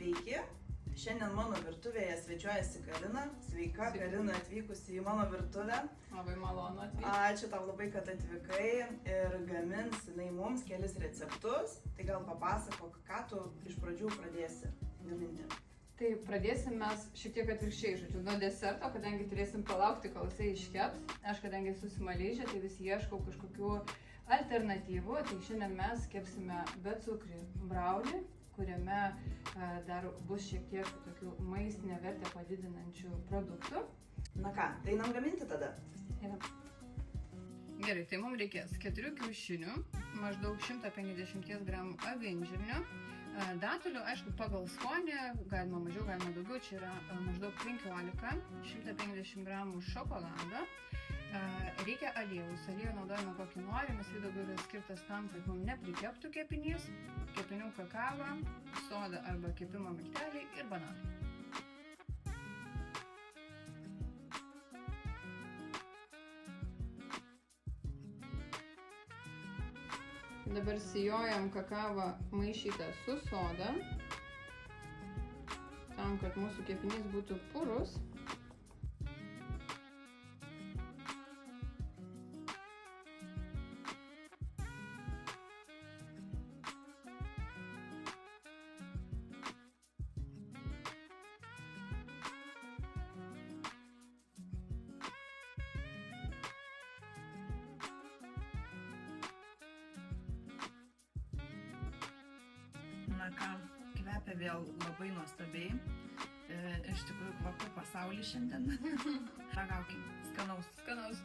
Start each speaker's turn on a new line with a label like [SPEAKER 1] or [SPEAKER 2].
[SPEAKER 1] Sveiki! Šiandien mano virtuvėje svečiuojasi Karina. Sveika, Karina, atvykusi į mano virtuvę.
[SPEAKER 2] Labai malonu atvykti.
[SPEAKER 1] Ačiū tau labai, kad atvykai ir gamins jinai mums kelis receptus. Tai gal papasakok, ką tu iš pradžių pradėsi gaminti.
[SPEAKER 2] Tai pradėsim mes šiek tiek atvirkščiai, žodžiu, nuo deserto, kadangi turėsim palaukti, kol jisai iškeps. Aš kadangi esu Smaližė, tai vis ieškau kažkokių alternatyvų. Tai šiandien mes kepsime becukrį braunį, kuriame dar bus šiek tiek tokių maistinę vertę padidinančių produktų.
[SPEAKER 1] Na ką, tai einam gaminti tada?
[SPEAKER 2] Einam. Gerai, tai mums reikės 4 kiaušinių, maždaug 150 gramų avinžirnio, datulių, aišku, pagal skonį, galima mažiau, galima daugiau, čia yra maždaug 15, 150 gramų šokolado. Reikia aliejaus. Aliejų naudojame kokį norim, jis daugiau yra skirtas tam, kad mums neprikeptų kepinys, kepinių kakavą, soda arba kepimo milteliai ir bananai. Dabar sijojam kakavą maišytą su soda, tam, kad mūsų kepinys būtų purus.
[SPEAKER 1] Na ką, kvepia vėl labai nuostabiai. Iš tikrųjų, kvapų pasaulį šiandien. Ragaukim. Skanaus.
[SPEAKER 2] Skanaus.